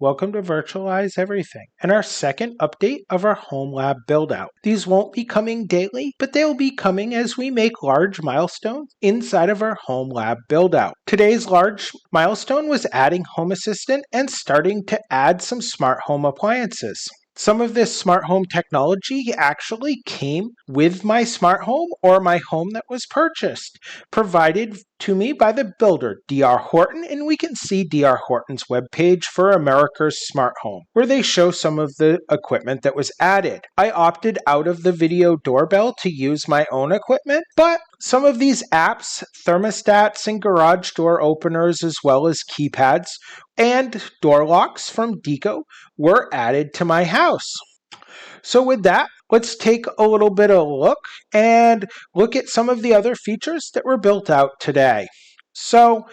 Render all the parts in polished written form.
Welcome to Virtualize Everything and our second update of our home lab build out. These won't be coming daily, but they'll be coming as we make large milestones inside of our home lab build out. Today's large milestone was adding Home Assistant and starting to add some smart home appliances. Some of this smart home technology actually came with my smart home or my home that was purchased, provided to me by the builder, Dr. Horton, and we can see Dr. Horton's webpage for America's Smart Home, where they show some of the equipment that was added. I opted out of the video doorbell to use my own equipment, but some of these apps, thermostats and garage door openers, as well as keypads and door locks from Deco were added to my house. So with that, let's take a little bit of a look and look at some of the other features that were built out today. So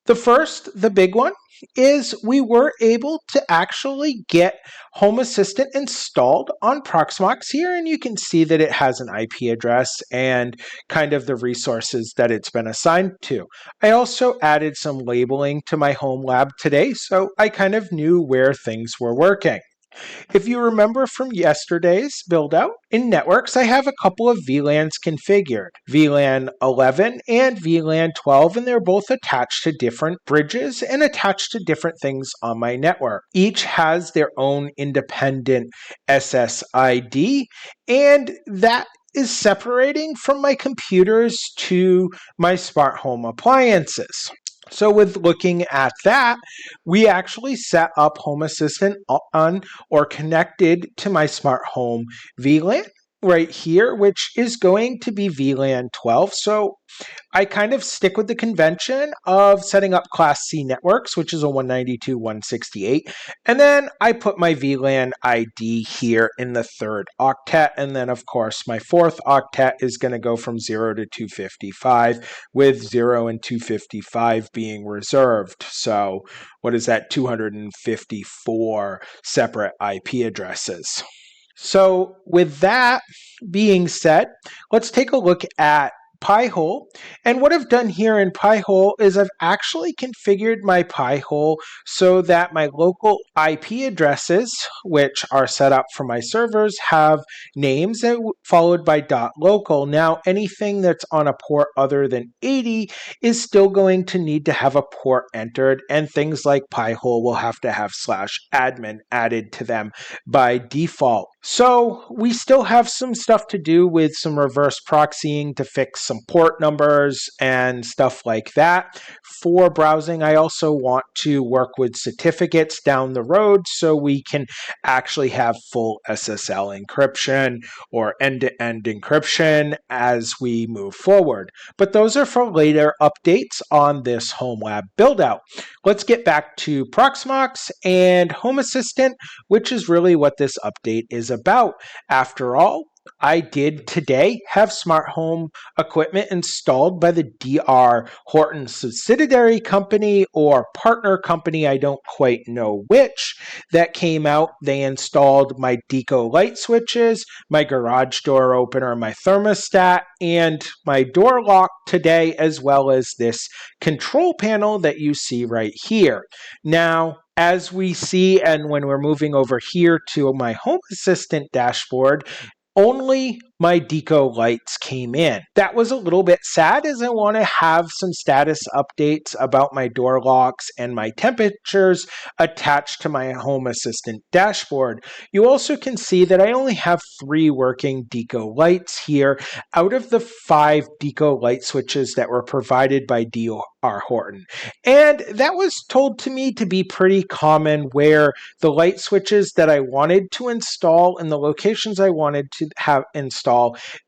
the big one, is we were able to actually get Home Assistant installed on Proxmox here, and you can see that it has an IP address and kind of the resources that it's been assigned to. I also added some labeling to my home lab today, so I kind of knew where things were working. If you remember from yesterday's build out, in networks, I have a couple of VLANs configured, VLAN 11 and VLAN 12, and they're both attached to different bridges and attached to different things on my network. Each has their own independent SSID, and that is separating from my computers to my smart home appliances. So with looking at that, we actually set up Home Assistant on or connected to my smart home VLAN right here, which is going to be VLAN 12. So I kind of stick with the convention of setting up Class C networks, which is a 192.168. And then I put my VLAN ID here in the third octet. And then, of course, my fourth octet is going to go from 0 to 255, with 0 and 255 being reserved. So what is that? 254 separate IP addresses. So with that being said, let's take a look at Pi-hole. And what I've done here in Pi-hole is I've actually configured my Pi-hole so that my local IP addresses, which are set up for my servers, have names followed by .local. Now, anything that's on a port other than 80 is still going to need to have a port entered, and things like Pi-hole will have to have /admin added to them by default. So we still have some stuff to do with some reverse proxying to fix some port numbers and stuff like that. For browsing, I also want to work with certificates down the road so we can actually have full SSL encryption or end-to-end encryption as we move forward. But those are for later updates on this home lab build out. Let's get back to Proxmox and Home Assistant, which is really what this update is about. After all, I did today have smart home equipment installed by the Dr. Horton subsidiary company or partner company, I don't quite know which, that came out. They installed my Deco light switches, my garage door opener, my thermostat, and my door lock today, as well as this control panel that you see right here. Now, as we see, and when we're moving over here to my Home Assistant dashboard, only my Deco lights came in. That was a little bit sad, as I want to have some status updates about my door locks and my temperatures attached to my Home Assistant dashboard. You also can see that I only have 3 working Deco lights here out of the 5 Deco light switches that were provided by Dr. Horton. And that was told to me to be pretty common, where the light switches that I wanted to install in the locations I wanted to have installed,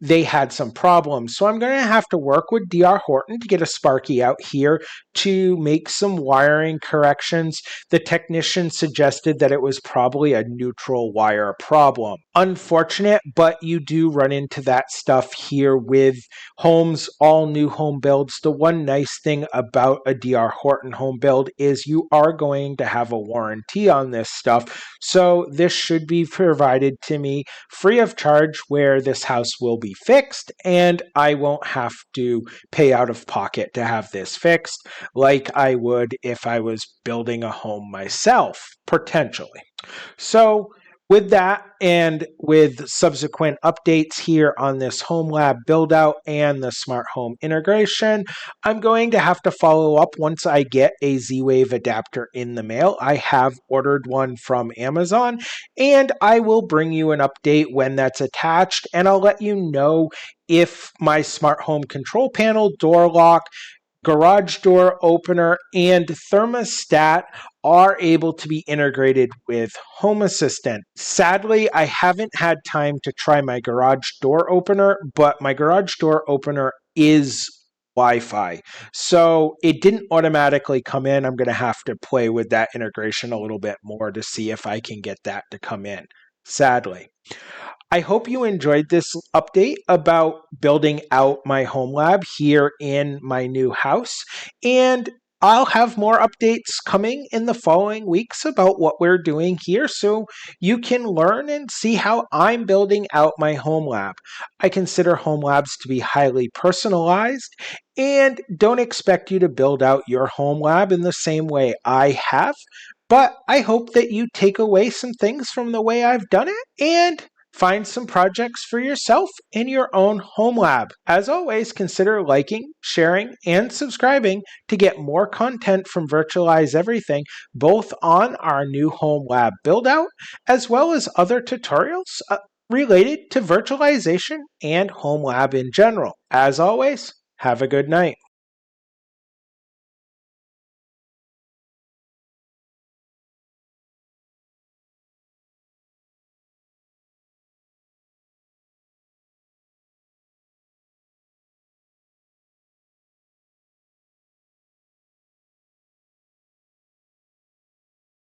they had some problems. So I'm going to have to work with Dr. Horton to get a Sparky out here to make some wiring corrections. The technician suggested that it was probably a neutral wire problem. Unfortunate, but you do run into that stuff here with homes, all new home builds. The one nice thing about a Dr. Horton home build is you are going to have a warranty on this stuff. So this should be provided to me free of charge, where this house will be fixed and I won't have to pay out of pocket to have this fixed like I would if I was building a home myself, potentially. So with that and with subsequent updates here on this home lab build out and the smart home integration, I'm going to have to follow up once I get a Z-Wave adapter in the mail. I have ordered one from Amazon and I will bring you an update when that's attached, and I'll let you know if my smart home control panel, door lock, garage door opener, and thermostat are able to be integrated with Home Assistant. Sadly, I haven't had time to try my garage door opener, but my garage door opener is Wi-Fi. So it didn't automatically come in. I'm going to have to play with that integration a little bit more to see if I can get that to come in, sadly. I hope you enjoyed this update about building out my home lab here in my new house, and I'll have more updates coming in the following weeks about what we're doing here so you can learn and see how I'm building out my home lab. I consider home labs to be highly personalized and don't expect you to build out your home lab in the same way I have, but I hope that you take away some things from the way I've done it and find some projects for yourself in your own home lab. As always, consider liking, sharing, and subscribing to get more content from Virtualize Everything, both on our new home lab build out, as well as other tutorials related to virtualization and home lab in general. As always, have a good night.